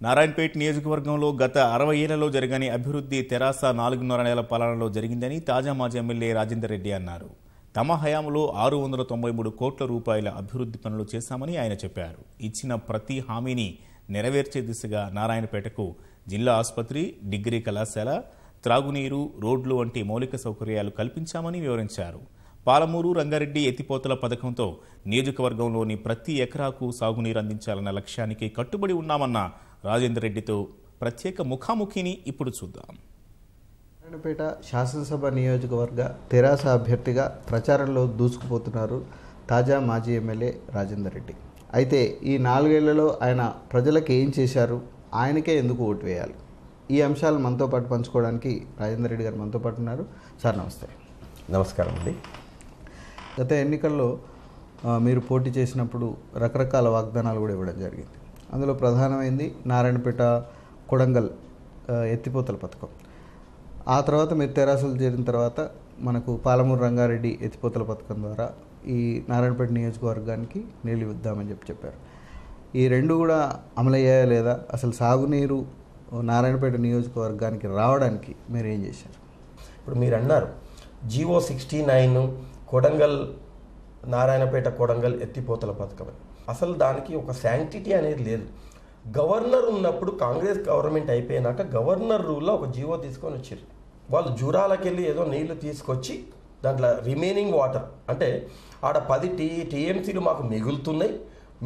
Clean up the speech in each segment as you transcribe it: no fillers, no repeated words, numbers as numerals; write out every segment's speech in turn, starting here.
నారాయణపేట నియోజకవర్గంలో గత 60 ఏళ్లలో జరగని అభివృద్ధి తెరాస 4.5 నెలల పాలనలో జరిగిందని తాజా మాజీ ఎమ్మెల్యే రాజేందర్ రెడ్డి అన్నారు. తమ హయాంలో 693 కోట్ల రూపాయల అభివృద్ధి పనులు చేశామని ఆయన చెప్పారు. ఇచ్చిన ప్రతి హామీని నెరవేర్చే దిశగా నారాయణపేటకు జిల్లా ఆసుపత్రి, డిగ్రీ కళాశాల, త్రాగునీరు, రోడ్లు వంటి మౌలిక సౌకర్యాలు కల్పించామని వివరించారు. పాలమూరు రంగారెడ్డి ఎత్తిపోతల పథకంతో నియోజకవర్గంలోని ప్రతి ఎకరాకు సాగునీరు అందించాలన్న లక్ష్యానికి కట్టుబడి ఉన్నామన్న రాజేందర్ రెడ్డితో ప్రత్యేక ముఖాముఖిని ఇప్పుడు చూద్దాం. నారాయణపేట శాసనసభ నియోజకవర్గ తెరాస అభ్యర్థిగా ప్రచారంలో దూసుకుపోతున్నారు తాజా మాజీ ఎమ్మెల్యే రాజేందర్ రెడ్డి. అయితే ఈ 4 ఏళ్లలో ఆయన ప్రజలకు ఏం చేశారు, ఆయనకే ఎందుకు ఓటు వేయాలి, ఈ అంశాలు మనతో పాటు పంచుకోవడానికి రాజేందర్ రెడ్డి గారు మనతో పాటు ఉన్నారు. సార్ నమస్తే. నమస్కారం అండి. గత ఎన్నికల్లో మీరు పోటీ చేసినప్పుడు రకరకాల వాగ్దానాలు కూడా ఇవ్వడం జరిగింది. అందులో ప్రధానమైంది నారాయణపేట కొడంగల్ ఎత్తిపోతల పథకం. ఆ తర్వాత మీరు తెరాసలు చేరిన తర్వాత మనకు పాలమూరు రంగారెడ్డి ఎత్తిపోతల పథకం ద్వారా ఈ నారాయణపేట నియోజకవర్గానికి నీళ్ళు ఇద్దామని చెప్పారు. ఈ రెండు కూడా అమలయ్యాయా లేదా, అసలు సాగునీరు నారాయణపేట నియోజకవర్గానికి రావడానికి మీరు ఏం చేశారు? ఇప్పుడు మీరు అన్నారు జీవో 69 కొడంగల్ నారాయణపేట కొడంగల్ ఎత్తిపోతల పథకం. అసలు దానికి ఒక శాంక్టిటీ అనేది లేదు. గవర్నర్ ఉన్నప్పుడు కాంగ్రెస్ గవర్నమెంట్ అయిపోయినాక గవర్నర్ రూల్లో ఒక జీవో తీసుకొని వచ్చారు. వాళ్ళు జూరాలకు వెళ్ళి ఏదో నీళ్లు తీసుకొచ్చి దాంట్లో రిమైనింగ్ వాటర్ అంటే ఆడ 10 టీఎంసీలు మాకు మిగులుతున్నాయి,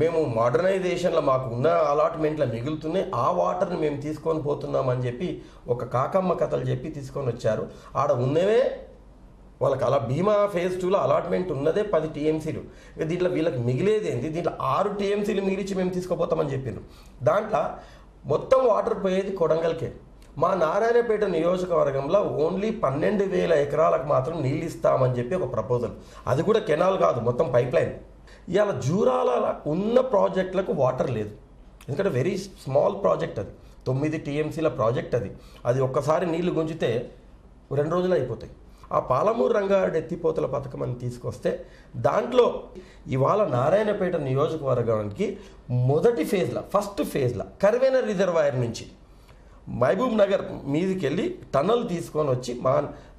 మేము మోడర్నైజేషన్లో మాకు ఉన్న అలాట్మెంట్లో మిగులుతున్నాయి, ఆ వాటర్ని మేము తీసుకొని పోతున్నామని చెప్పి ఒక కాకమ్మ కథలు చెప్పి తీసుకొని వచ్చారు. ఆడ ఉన్నవే వాళ్ళకి అలా భీమా ఫేజ్ 2లో అలాట్మెంట్ ఉన్నదే 10 టీఎంసీలు. ఇక దీంట్లో వీళ్ళకి మిగిలేది ఏంటి, దీంట్లో 6 టీఎంసీలు మిగిలిచి మేము తీసుకుపోతామని చెప్పారు. దాంట్లో మొత్తం వాటర్ పోయేది కొడంగల్కే. మా నారాయణపేట నియోజకవర్గంలో ఓన్లీ 12,000 ఎకరాలకు మాత్రం నీళ్ళు ఇస్తామని చెప్పి ఒక ప్రపోజల్. అది కూడా కెనాల్ కాదు, మొత్తం పైప్ లైన్. ఇవాళ జూరాల ఉన్న ప్రాజెక్టులకు వాటర్ లేదు. ఎందుకంటే వెరీ స్మాల్ ప్రాజెక్ట్ అది, 9 టీఎంసీల ప్రాజెక్ట్ అది. అది ఒక్కసారి నీళ్లు గుంజితే 2 రోజులు అయిపోతాయి. ఆ పాలమూరు రంగారెడ్డి ఎత్తిపోతల పథకం అని తీసుకొస్తే దాంట్లో ఇవాళ నారాయణపేట నియోజకవర్గానికి మొదటి ఫేజ్లో ఫస్ట్ ఫేజ్లో కర్వేనర్ రిజర్వాయర్ నుంచి మహబూబ్ నగర్ మీదకి వెళ్ళి టన్నల్ తీసుకొని వచ్చి మా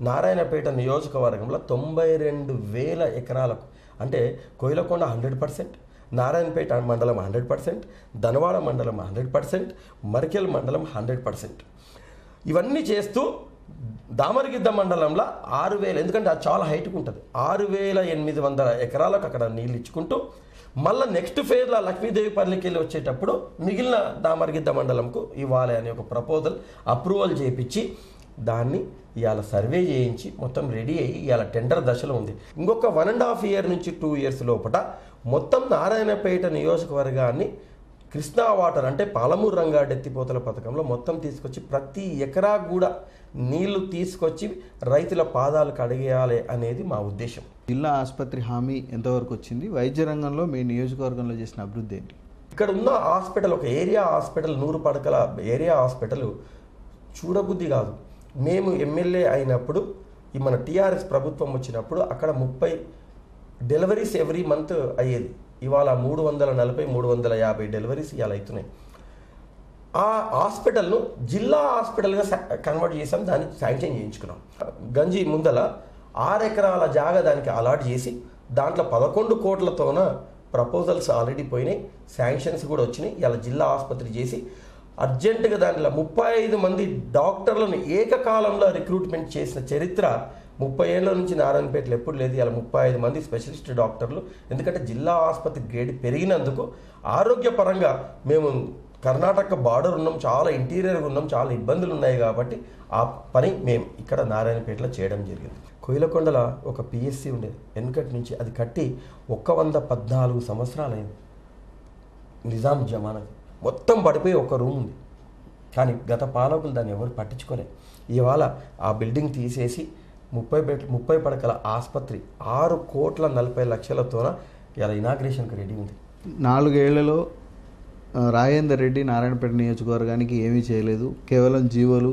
నారాయణపేట నియోజకవర్గంలో 92,000 ఎకరాలకు అంటే కోయిలకొండ 100%, నారాయణపేట మండలం 100%, ధనవాడ మండలం 100%, మరికెల్ మండలం 100%. ఇవన్నీ చేస్తూ దామరగిద్ద మండలంలో 6,000, ఎందుకంటే అది చాలా హైట్గా ఉంటుంది, 6,800 ఎకరాలకు అక్కడ నీళ్ళు ఇచ్చుకుంటూ మళ్ళీ నెక్స్ట్ ఫేజ్లో లక్ష్మీదేవిపల్లికి వెళ్ళి వచ్చేటప్పుడు మిగిలిన దామరగిద్ద మండలంకు ఇవ్వాలి అనే ఒక ప్రపోజల్ అప్రూవల్ చేయించి దాన్ని ఇవాళ సర్వే చేయించి మొత్తం రెడీ అయ్యి ఇవాళ టెండర్ దశలో ఉంది. ఇంకొక 1.5 ఇయర్ నుంచి 2 ఇయర్స్ లోపల మొత్తం నారాయణపేట నియోజకవర్గాన్ని కృష్ణా వాటర్ అంటే పాలమూరు రంగారెడ్డి ఎత్తిపోతల పథకంలో మొత్తం తీసుకొచ్చి ప్రతి ఎకరా కూడా నీళ్లు తీసుకొచ్చి రైతుల పాదాలు కడిగేయాలి అనేది మా ఉద్దేశం. జిల్లా ఆసుపత్రి హామీ ఎంతవరకు వచ్చింది? వైద్య రంగంలో మీ నియోజకవర్గంలో చేసిన అభివృద్ధి ఏంటి? ఇక్కడ ఉన్న హాస్పిటల్ ఒక ఏరియా హాస్పిటల్ 100 పడకల ఏరియా హాస్పిటల్ చూడబుద్ధి కాదు. మేము ఎమ్మెల్యే అయినప్పుడు ఈ మన టీఆర్ఎస్ ప్రభుత్వం వచ్చినప్పుడు అక్కడ 30 డెలివరీస్ ఎవ్రీ మంత్ అయ్యేది. ఇవాళ 340, 350 డెలివరీస్ ఇవాళ అవుతున్నాయి. ఆ హాస్పిటల్ను జిల్లా హాస్పిటల్గా కన్వర్ట్ చేసాం, దాన్ని శాంక్షన్ చేయించుకున్నాం. గంజి ముందల 6 ఎకరాల జాగా దానికి అలాట్ చేసి దాంట్లో 11 కోట్లతోన ప్రపోజల్స్ ఆల్రెడీ పోయినాయి, శాంక్షన్స్ కూడా వచ్చినాయి. ఇలా జిల్లా ఆసుపత్రి చేసి అర్జెంటుగా దాంట్లో 35 మంది డాక్టర్లను ఏకకాలంలో రిక్రూట్మెంట్ చేసిన చరిత్ర 30 ఏళ్ల నుంచి నారాయణపేటలో ఎప్పుడు లేదు. ఇలా 35 మంది స్పెషలిస్ట్ డాక్టర్లు. ఎందుకంటే జిల్లా ఆసుపత్రి గ్రేడ్ పెరిగినందుకు ఆరోగ్యపరంగా మేము కర్ణాటక బార్డర్ ఉన్నాం, చాలా ఇంటీరియర్గా ఉన్నాం, చాలా ఇబ్బందులు ఉన్నాయి కాబట్టి ఆ పని మేము ఇక్కడ నారాయణపేటలో చేయడం జరిగింది. కోయిలకొండల ఒక పిఎస్సి ఉండేది వెనుకటి నుంచి, అది కట్టి 114 సంవత్సరాలు అయింది. నిజాం జమానది మొత్తం పడిపోయి ఒక రూమ్ ఉంది. కానీ గత పాలకులు దాన్ని ఎవరు పట్టించుకోలేదు. ఇవాళ ఆ బిల్డింగ్ తీసేసి 30 పడకల ఆసుపత్రి 6,40,00,000తోన ఇలా ఇనాగ్రేషన్కి రెడీ ఉంది. 4 ఏళ్లలో రాజేందర్ రెడ్డి నారాయణపేట నియోజకవర్గానికి ఏమీ చేయలేదు, కేవలం జీవోలు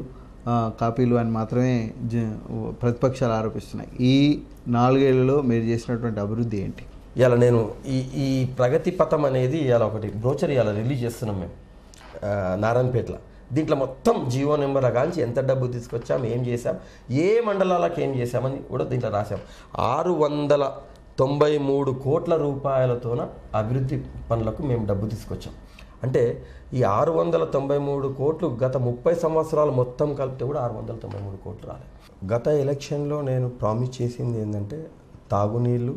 కాపీలు అని మాత్రమే ప్రతిపక్షాలు ఆరోపిస్తున్నాయి. ఈ 4 ఏళ్లలో మీరు చేసినటువంటి అభివృద్ధి ఏంటి? ఇలా నేను ఈ ప్రగతి పథం అనేది ఇలా ఒకటి బ్రోచర్ ఇలా రిలీజ్ చేస్తున్నాం మేము. నారాయణపేటలో. దీంట్లో మొత్తం జీవో నెంబర్ కాల్చి ఎంత డబ్బు తీసుకొచ్చాం, ఏం చేసాం, ఏ మండలాలకు ఏం చేసామని కూడా దీంట్లో రాసాం. 693 కోట్ల రూపాయలతోన అభివృద్ధి పనులకు మేము డబ్బు తీసుకొచ్చాం. అంటే ఈ 693 కోట్లు గత 30 సంవత్సరాలు మొత్తం కలిపితే కూడా 693 కోట్లు రాలేదు. గత ఎలక్షన్లో నేను ప్రామిస్ చేసింది ఏంటంటే తాగునీళ్ళు,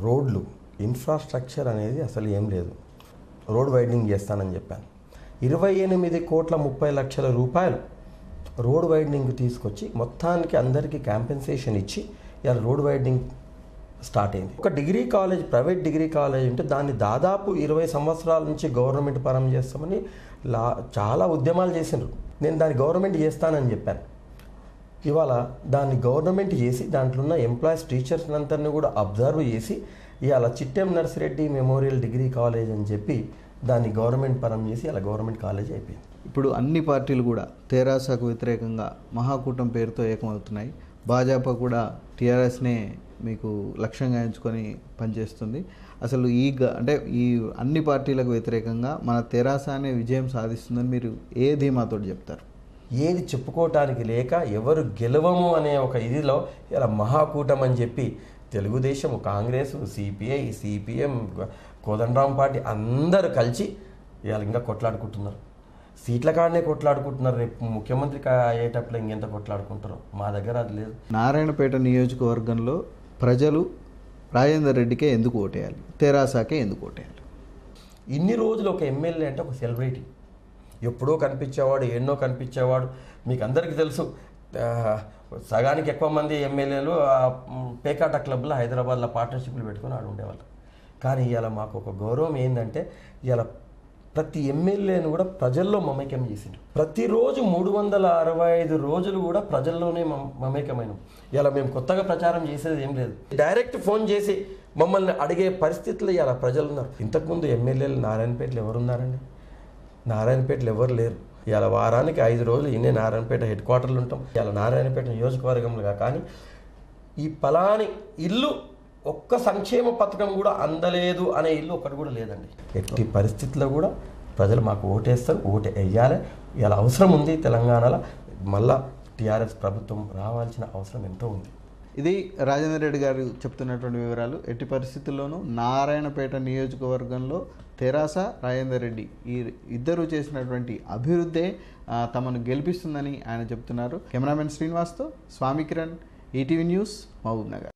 రోడ్లు, ఇన్ఫ్రాస్ట్రక్చర్ అనేది అసలు ఏం లేదు. రోడ్ వైడనింగ్ చేస్తానని చెప్పాను. 28 కోట్ల 30 లక్షల రూపాయలు రోడ్ వైడనింగ్ తీసుకొచ్చి మొత్తానికి అందరికీ కాంపెన్సేషన్ ఇచ్చి ఇలా రోడ్ వైడనింగ్ స్టార్ట్ అయింది. ఒక degree college, private degree college ఉంటే దాన్ని దాదాపు 20 సంవత్సరాల నుంచి గవర్నమెంట్ పరం చేస్తామని చాలా ఉద్యమాలు చేసినారు. నేను దాన్ని గవర్నమెంట్ చేస్తానని చెప్పాను. ఇవాళ దాన్ని గవర్నమెంట్ చేసి దాంట్లో ఉన్న ఎంప్లాయీస్, టీచర్స్ అందరినీ కూడా అబ్జర్వ్ చేసి ఇవాళ Chittem Narsireddy memorial degree college అని చెప్పి దాన్ని గవర్నమెంట్ పరం చేసి అలా గవర్నమెంట్ కాలేజ్ అయిపోయింది. ఇప్పుడు అన్ని పార్టీలు కూడా తెరాసకు వ్యతిరేకంగా మహాకూటమి పేరుతో ఏకమవుతున్నాయి. భాజపా కూడా టీఆర్ఎస్నే మీకు లక్ష్యంగా ఎంచుకొని పనిచేస్తుంది. అసలు అంటే ఈ అన్ని పార్టీలకు వ్యతిరేకంగా మన తెరాస అనే విజయం సాధిస్తుందని మీరు ఏ ధీమాతో చెప్తారు? ఏది చెప్పుకోవటానికి లేక ఎవరు గెలవము అనే ఒక ఇదిలో ఇలా మహాకూటమి అని చెప్పి Telugu Desam, Congress, CPI, CPM, Kodandaram party అందరూ కలిసి ఇవాళ ఇంకా కొట్లాడుకుంటున్నారు. సీట్ల కాడనే కొట్లాడుకుంటున్నారు. రేపు ముఖ్యమంత్రికి అయ్యేటప్పుడు ఇంకెంత కొట్లాడుకుంటారో. మా దగ్గర అది లేదు. నారాయణపేట నియోజకవర్గంలో ప్రజలు రాజేందర్ రెడ్డికే ఎందుకు ఓటేయాలి, తెరాసాకే ఎందుకు ఓటేయాలి? ఇన్ని రోజులు ఒక ఎమ్మెల్యే అంటే ఒక సెలబ్రిటీ, ఎప్పుడో కనిపించేవాడు, ఎన్నో కనిపించేవాడు. మీకు అందరికీ తెలుసు, సగానికి ఎక్కువ మంది ఎమ్మెల్యేలు పేకాట క్లబ్లో హైదరాబాద్లో పార్ట్నర్షిప్లు పెట్టుకొని ఆడు ఉండేవాళ్ళు. కానీ ఇవాళ మాకు ఒక గౌరవం ఏంటంటే ఇవాళ ప్రతి ఎమ్మెల్యేను కూడా ప్రజల్లో మమేకం చేసిండు. ప్రతిరోజు 365 రోజులు కూడా ప్రజల్లోనే మమేకమైనాం. ఇలా మేము కొత్తగా ప్రచారం చేసేది ఏం లేదు. డైరెక్ట్ ఫోన్ చేసి మమ్మల్ని అడిగే పరిస్థితులు ఇలా ప్రజలు ఉన్నారు. ఇంతకుముందు ఎమ్మెల్యేలు నారాయణపేటలో ఎవరున్నారండి? నారాయణపేటలో ఎవరు లేరు. ఇలా వారానికి 5 రోజులు ఇన్నే నారాయణపేట హెడ్ క్వార్టర్లు ఉంటాం. ఇలా నారాయణపేట నియోజకవర్గంలో కానీ ఈ పలాని ఇల్లు ఒక్క సంక్షేమ పథకం కూడా అందలేదు అనే ఇల్లు ఒక్కటి కూడా లేదండి. ఎట్టి పరిస్థితుల్లో కూడా ప్రజలు మాకు ఓటేస్తారు, ఓటు వేయాలి. ఇలా అవసరం ఉంది. తెలంగాణలో మళ్ళా టీఆర్ఎస్ ప్రభుత్వం రావాల్సిన అవసరం ఎంతో ఉంది. ఇది రాజేందర్ రెడ్డి గారు చెప్తున్నటువంటి వివరాలు. ఎట్టి పరిస్థితుల్లోనూ నారాయణపేట నియోజకవర్గంలో తెరాస, రాజేందర్ రెడ్డి ఈ ఇద్దరు చేసినటువంటి అభివృద్ధే తమను గెలిపిస్తుందని ఆయన చెప్తున్నారు. కెమెరామెన్ శ్రీనివాస్తో స్వామి కిరణ్, ఈటీవీ న్యూస్, మహబూబ్ నగర్.